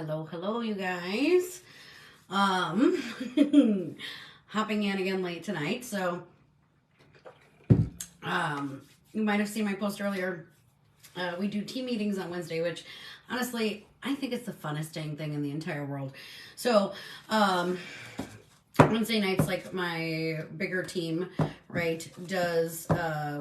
Hello, you guys. Hopping in again late tonight. So, you might have seen my post earlier. We do team meetings on Wednesday, which honestly, I think it's the funnest dang thing in the entire world. So, Wednesday nights, like my bigger team, right, does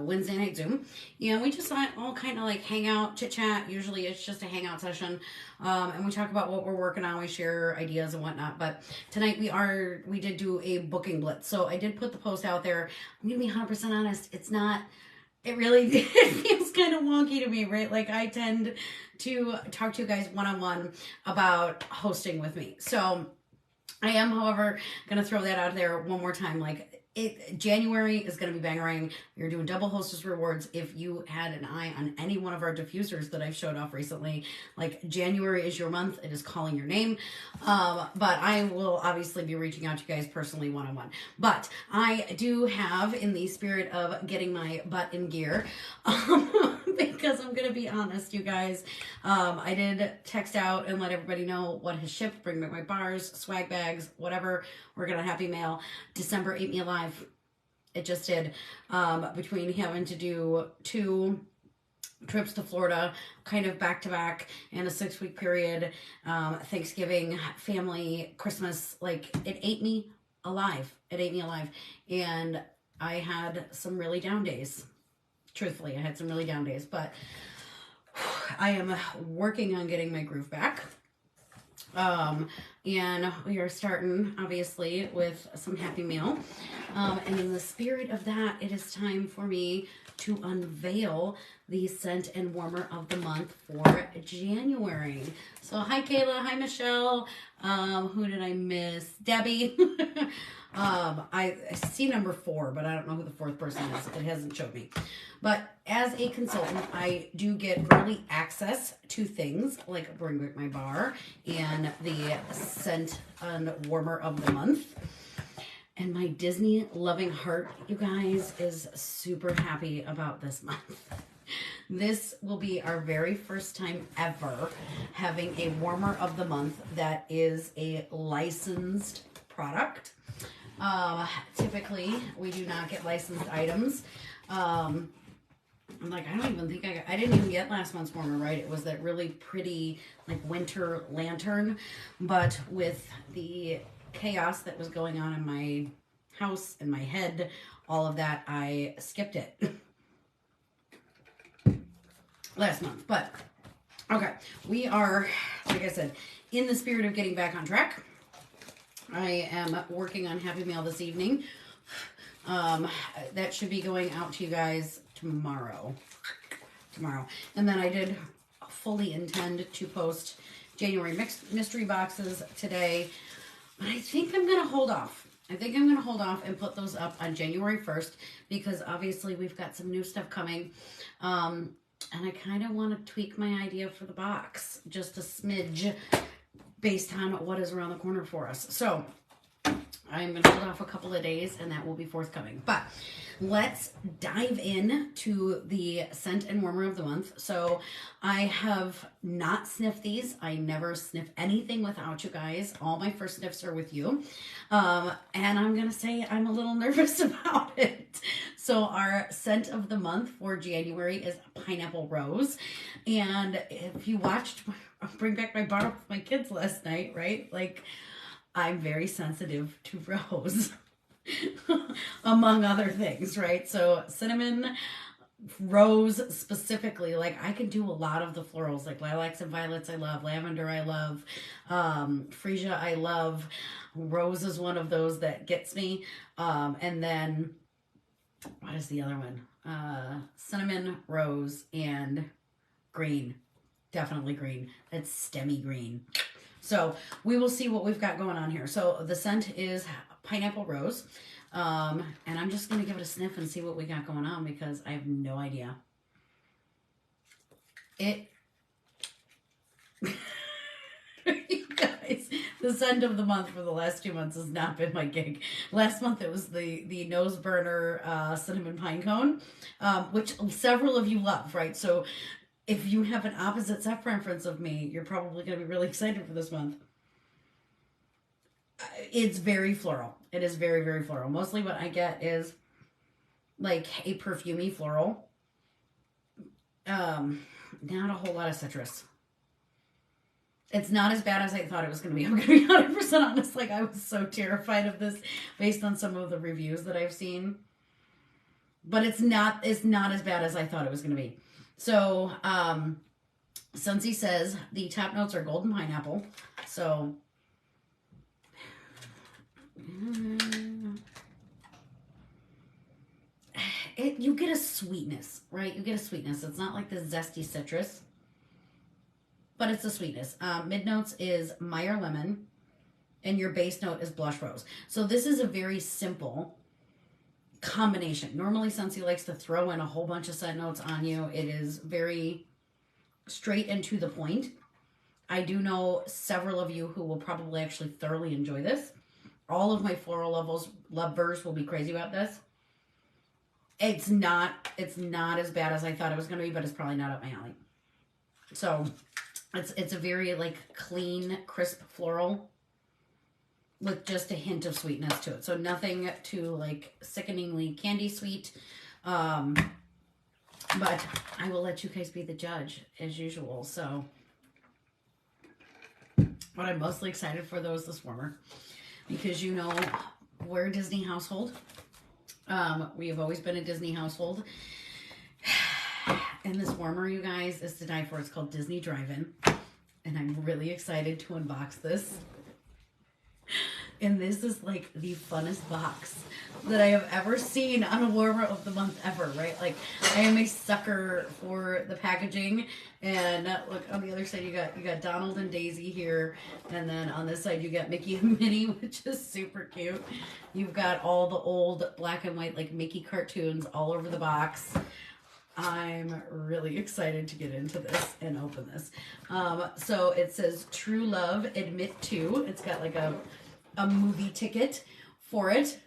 Wednesday night Zoom. And we just all kind of like hang out, chit chat. Usually it's just a hangout session. And we talk about what we're working on. We share ideas and whatnot. But tonight we did do a booking blitz. So I did put the post out there. I'm going to be 100% honest. It really it feels kind of wonky to me, right? Like I tend to talk to you guys one-on-one about hosting with me. So I am, however, going to throw that out there one more time. January is going to be bangerang. We're doing double hostess rewards. If you had an eye on any one of our diffusers that I've showed off recently, like January is your month. It is calling your name. But I will obviously be reaching out to you guys personally one-on-one. But I do have, in the spirit of getting my butt in gear, because I'm going to be honest, you guys, I did text out and let everybody know what has shipped. Bring back my bars, swag bags, whatever. We're going to Happy Mail. December ate me alive. It just did. Between having to do 2 trips to Florida, kind of back to back in a 6-week period, Thanksgiving, family, Christmas, like it ate me alive. It ate me alive. And I had some really down days. Truthfully, I had some really down days, but I am working on getting my groove back. And we are starting, obviously, with some Happy Meal. And in the spirit of that, it is time for me to unveil the scent and warmer of the month for January. So, hi, Kayla. Hi, Michelle. Who did I miss? Debbie. I see number 4, but I don't know who the 4th person is. It hasn't showed me. But as a consultant, I do get early access to things like Bring Back My Bar and the scent and warmer of the month. And my Disney loving heart, you guys, is super happy about this month. This will be our very first time ever having a warmer of the month that is a licensed product. Typically, we do not get licensed items. I don't even think I didn't even get last month's warmer, right? It was that really pretty, like, winter lantern. But with the chaos that was going on in my house, in my head, all of that, I skipped it last month. But, okay, we are, like I said, in the spirit of getting back on track. I am working on Happy Mail this evening. That should be going out to you guys tomorrow. And then I did fully intend to post January mystery boxes today. But I think I'm going to hold off. And put those up on January 1st because obviously we've got some new stuff coming. And I kind of want to tweak my idea for the box just a smidge based on what is around the corner for us. So I'm going to hold off a couple of days and that will be forthcoming. But let's dive in to the scent and warmer of the month. So I have not sniffed these. I never sniff anything without you guys. All my first sniffs are with you. And I'm going to say I'm a little nervous about it. So our scent of the month for January is Pineapple Rose. And if you watched Bring Back My Bar with my kids last night, right? Like, I'm very sensitive to rose, among other things, right? So cinnamon, rose specifically, like I can do a lot of the florals, like lilacs and violets I love, lavender I love, freesia I love, rose is one of those that gets me, and then, what is the other one? Cinnamon, rose, and green. Definitely green. That's stemmy green. So we will see what we've got going on here. So the scent is Pineapple Rose. And I'm just going to give it a sniff and see what we got going on because I have no idea. You guys, the scent of the month for the last 2 months has not been my gig. Last month it was the Nose Burner Cinnamon Pine Cone, which several of you love, right? So if you have an opposite sex preference of me, you're probably going to be really excited for this month. It's very floral. It is very, very floral. Mostly what I get is like a perfumey floral. Not a whole lot of citrus. It's not as bad as I thought it was going to be. I'm going to be 100% honest. Like, I was so terrified of this based on some of the reviews that I've seen. But it's not as bad as I thought it was going to be. So, Scentsy says the top notes are golden pineapple. So, you get a sweetness, right? You get a sweetness. It's not like the zesty citrus, but it's a sweetness. Mid notes is Meyer lemon, and your base note is blush rose. So this is a very simple combination. Normally, Scentsy likes to throw in a whole bunch of scent notes on you. It is very straight and to the point. I do know several of you who will probably actually thoroughly enjoy this. All of my floral lovers will be crazy about this. It's not as bad as I thought it was going to be, but it's probably not up my alley. So it's a very like clean, crisp floral with just a hint of sweetness to it. So nothing too like sickeningly candy sweet. But I will let you guys be the judge as usual. So what I'm mostly excited for though is this warmer, because you know we're a Disney household. We have always been a Disney household. And this warmer, you guys, is to die for. It's called Disney Drive-In. And I'm really excited to unbox this. And this is like the funnest box that I have ever seen on a warmer of the month ever, right? Like, I am a sucker for the packaging. And look, on the other side, you got Donald and Daisy here. And then on this side, you got Mickey and Minnie, which is super cute. You've got all the old black and white, like, Mickey cartoons all over the box. I'm really excited to get into this and open this. So it says True Love Admit To. It's got like a movie ticket for it.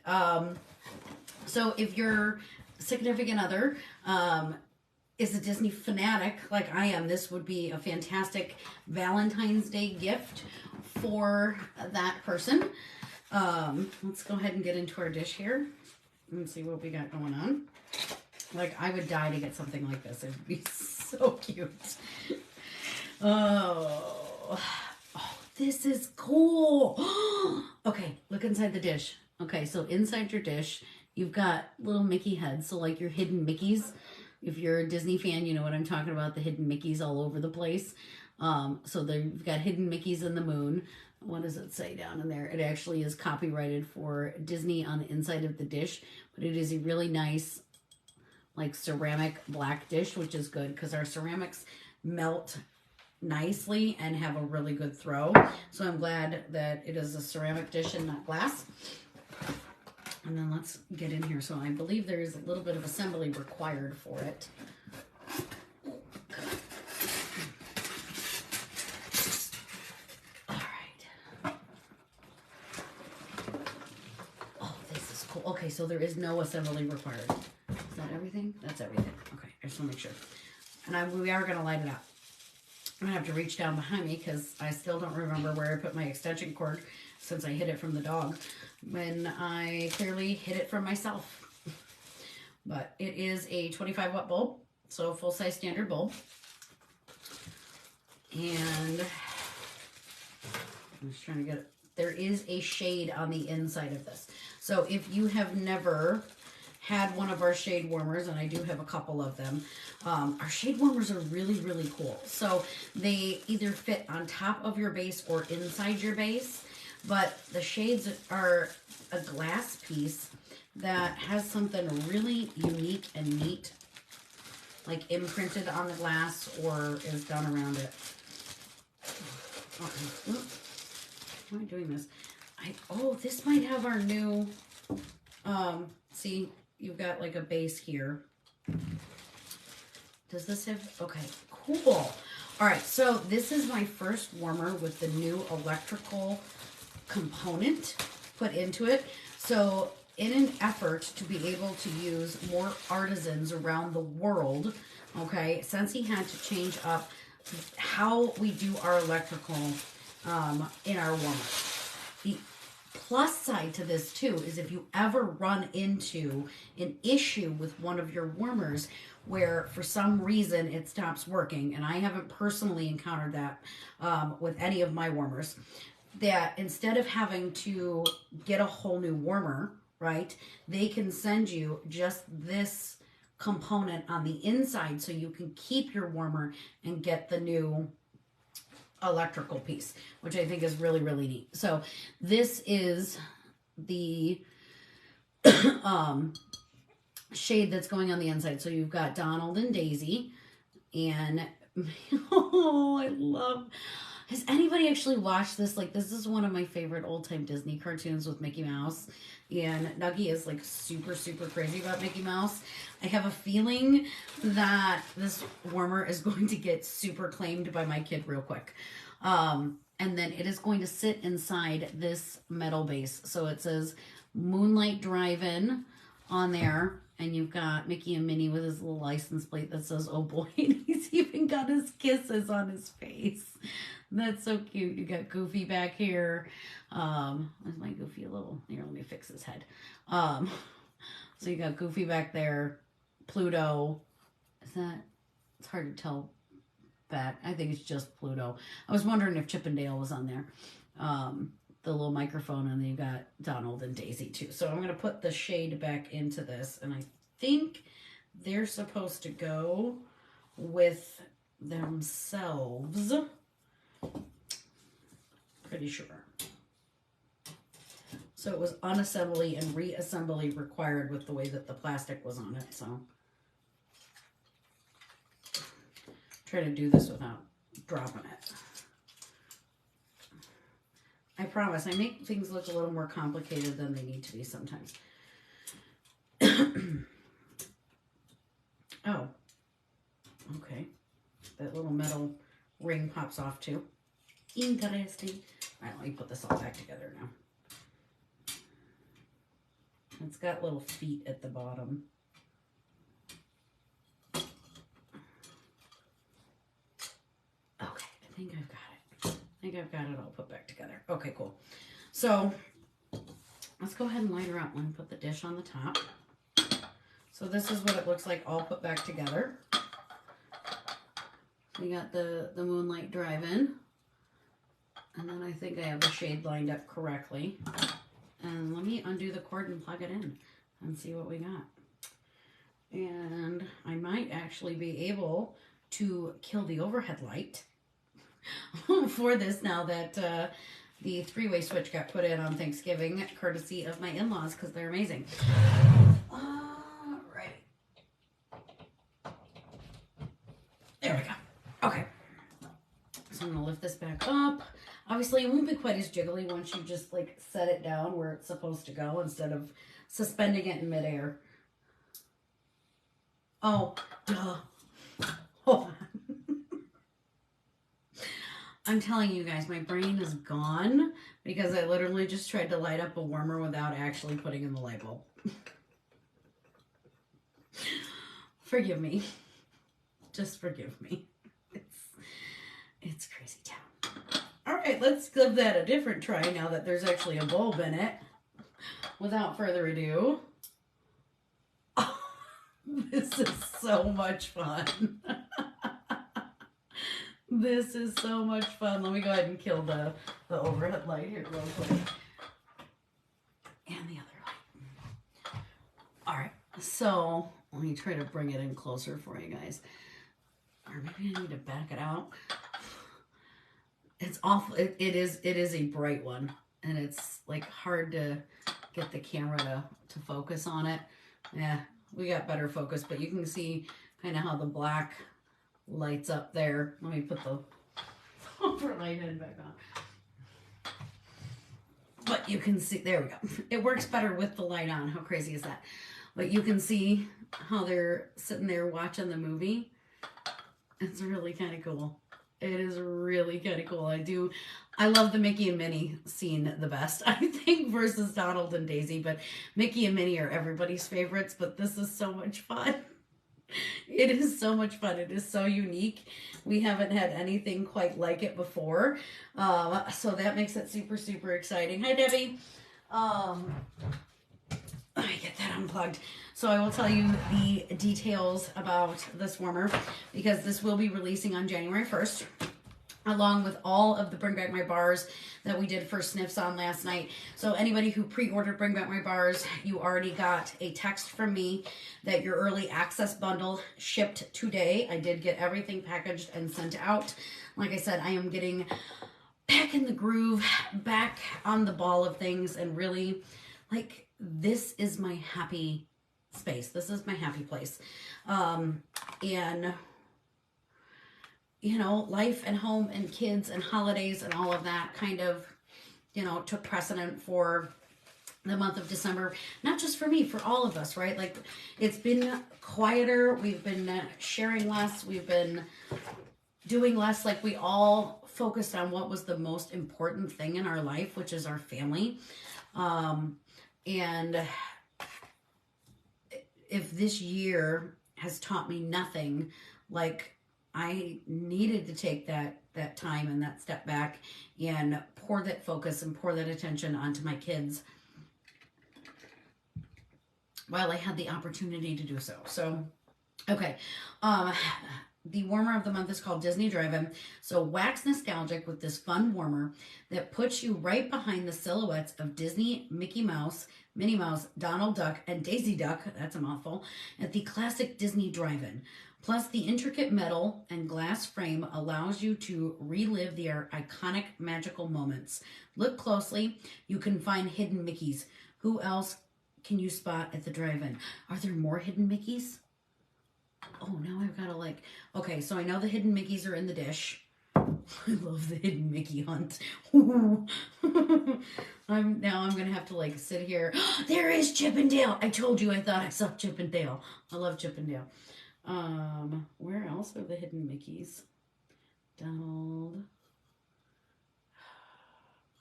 So if your significant other is a Disney fanatic like I am, this would be a fantastic Valentine's Day gift for that person. Let's go ahead and get into our dish here and see what we got going on. Like, I would die to get something like this. It would be so cute. Oh, this is cool. Okay, look inside the dish. Okay, so inside your dish, you've got little Mickey heads. So, like your hidden Mickeys. If you're a Disney fan, you know what I'm talking about. The hidden Mickeys all over the place. So you've got hidden Mickeys in the moon. What does it say down in there? It actually is copyrighted for Disney on the inside of the dish. But it is a really nice, like, ceramic black dish, which is good because our ceramics melt nicely and have a really good throw. So I'm glad that it is a ceramic dish and not glass. And then let's get in here. So I believe there is a little bit of assembly required for it. All right. Oh, this is cool. Okay, so there is no assembly required. Is that everything? That's everything. Okay, I just want to make sure. And we are going to light it up. I'm going to have to reach down behind me because I still don't remember where I put my extension cord since I hid it from the dog when I clearly hid it from myself. But it is a 25 watt bulb, so full-size standard bulb. And I'm just trying to get it. There is a shade on the inside of this. So if you have never had one of our shade warmers, and I do have a couple of them. Our shade warmers are really, really cool. So they either fit on top of your base or inside your base, but the shades are a glass piece that has something really unique and neat, like imprinted on the glass or is done around it. Okay. Why am I doing this? Oh, this might have our new, see, you've got like a base here. Does this have, okay, cool. All right, so this is my first warmer with the new electrical component put into it. So in an effort to be able to use more artisans around the world okay, since he had to change up how we do our electrical in our warmer. The plus side to this too is if you ever run into an issue with one of your warmers where for some reason it stops working, and I haven't personally encountered that with any of my warmers, that instead of having to get a whole new warmer, right, they can send you just this component on the inside so you can keep your warmer and get the new electrical piece, which I think is really, really neat. So this is the shade that's going on the inside. So you've got Donald and Daisy, and oh, I love. Has anybody actually watched this? Like, this is one of my favorite old-time Disney cartoons with Mickey Mouse. And Nuggie is, like, super, super crazy about Mickey Mouse. I have a feeling that this warmer is going to get super claimed by my kid real quick. And then it is going to sit inside this metal base. So it says Moonlight Drive-In on there. And you've got Mickey and Minnie with his little license plate that says, oh boy, and he's even got his kisses on his face. That's so cute. You got Goofy back here. Where's my Goofy a little? Here, let me fix his head. So you got Goofy back there. Pluto. Is that? It's hard to tell that. I think it's just Pluto. I was wondering if Chip and Dale was on there. The little microphone, and then you got Donald and Daisy too. So I'm going to put the shade back into this, and I think they're supposed to go with themselves. Pretty sure. So it was unassembly and reassembly required with the way that the plastic was on it. So try to do this without dropping it. I promise, I make things look a little more complicated than they need to be sometimes. Oh, okay. That little metal ring pops off too. Interesting. All right, let me put this all back together now. It's got little feet at the bottom. Okay, I think I've got it. I think I've got it all put back together. Okay, cool. So let's go ahead and light her up. Let me put the dish on the top. So this is what it looks like all put back together. We got the Moonlight Drive-In. And then I think I have the shade lined up correctly. And let me undo the cord and plug it in and see what we got. And I might actually be able to kill the overhead light for this now that the three-way switch got put in on Thanksgiving, courtesy of my in-laws, because they're amazing. All right. There we go. Okay. So I'm going to lift this back up. Obviously, it won't be quite as jiggly once you just, like, set it down where it's supposed to go instead of suspending it in midair. Oh, duh. Hold on. I'm telling you guys, my brain is gone because I literally just tried to light up a warmer without actually putting in the light bulb. Forgive me. Just forgive me. It's crazy town. All right, let's give that a different try now that there's actually a bulb in it. Without further ado. Oh, this is so much fun. This is so much fun. Let me go ahead and kill the overhead light here real quick. And the other light. All right, so let me try to bring it in closer for you guys. Or maybe I need to back it out. It's awful. It is a bright one. And it's like hard to get the camera to focus on it. Yeah, we got better focus, but you can see kind of how the black lights up there. Let me put the overlight head back on. But you can see, there we go. It works better with the light on. How crazy is that? But you can see how they're sitting there watching the movie. It's really kind of cool. It is really kind of cool. I love the Mickey and Minnie scene the best, I think, versus Donald and Daisy. But Mickey and Minnie are everybody's favorites, but this is so much fun. It is so much fun. It is so unique. We haven't had anything quite like it before. So that makes it super, super exciting. Hi, Debbie. Um, Let me get that unplugged. So I will tell you the details about this warmer because this will be releasing on January 1st, along with all of the Bring Back My Bars that we did for sniffs on last night. So anybody who pre-ordered Bring Back My Bars, you already got a text from me that your early access bundle shipped today. I did get everything packaged and sent out. Like I said, I am getting back in the groove, back on the ball of things, and really, like, this is my happy space. This is my happy place. And you know, life and home and kids and holidays and all of that kind of, you know, took precedent for the month of December. Not just for me, for all of us, right? Like, it's been quieter. We've been sharing less. We've been doing less. Like, we all focused on what was the most important thing in our life, which is our family. And if this year has taught me nothing, like, I needed to take that time and that step back and pour that focus and pour that attention onto my kids while I had the opportunity to do so. So, okay. The warmer of the month is called Disney Drive-In. So wax nostalgic with this fun warmer that puts you right behind the silhouettes of Disney, Mickey Mouse, Minnie Mouse, Donald Duck, and Daisy Duck, that's a mouthful, at the classic Disney Drive-In. Plus, the intricate metal and glass frame allows you to relive the iconic magical moments. Look closely. You can find hidden Mickeys. Who else can you spot at the drive-in? Are there more hidden Mickeys? Oh, now I've got to like... Okay, so I know the hidden Mickeys are in the dish. I love the hidden Mickey hunt. I'm going to have to like sit here. There is Chip and Dale. I told you I thought I saw Chip and Dale. I love Chip and Dale. Where else are the hidden Mickeys? Donald.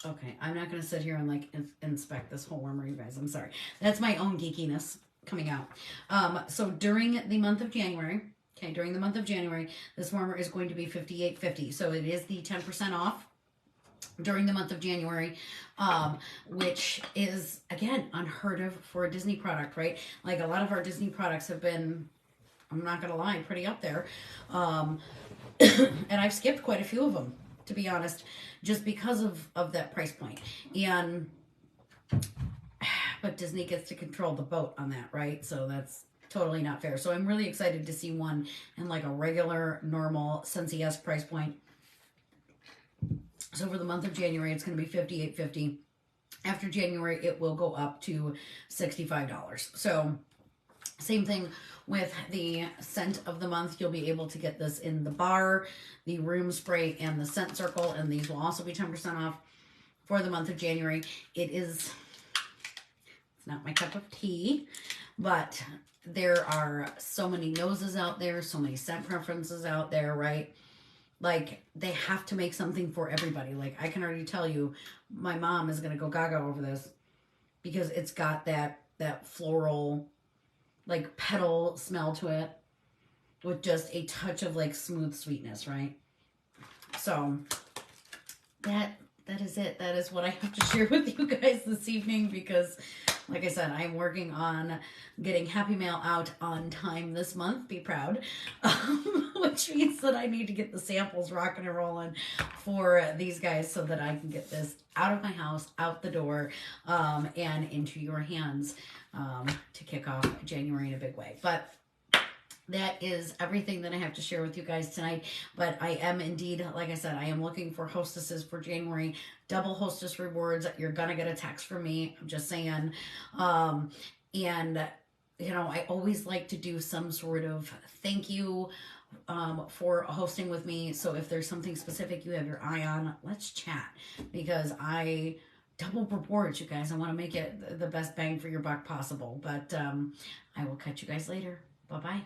Okay, I'm not going to sit here and like inspect this whole warmer, you guys. I'm sorry. That's my own geekiness coming out. So during the month of January, this warmer is going to be $58.50. So it is the 10% off during the month of January, which is, again, unheard of for a Disney product, right? Like, a lot of our Disney products have been, I'm not going to lie, pretty up there. And I've skipped quite a few of them, to be honest, just because of that price point. But Disney gets to control the boat on that, right? So that's totally not fair. So I'm really excited to see one in like a regular, normal Scentsy price point. So for the month of January, it's going to be $58.50. After January, it will go up to $65. So same thing with the scent of the month. You'll be able to get this in the bar, the room spray, and the scent circle. And these will also be 10% off for the month of January. It's not my cup of tea, but there are so many noses out there, so many scent preferences out there, right? Like, they have to make something for everybody. Like, I can already tell you, my mom is going to go gaga over this because it's got that floral, like, petal smell to it with just a touch of, like, smooth sweetness, right? So, that is it. That is what I have to share with you guys this evening because, like I said, I'm working on getting Happy Mail out on time this month. Be proud. Which means that I need to get the samples rocking and rolling for these guys so that I can get this out of my house, out the door, and into your hands to kick off January in a big way. But that is everything that I have to share with you guys tonight. But I am indeed, like I said, I am looking for hostesses for January. Double hostess rewards. You're going to get a text from me. I'm just saying. And, you know, I always like to do some sort of thank you for hosting with me. So if there's something specific you have your eye on, let's chat. Because I double rewards, you guys. I want to make it the best bang for your buck possible. But I will catch you guys later. Bye-bye.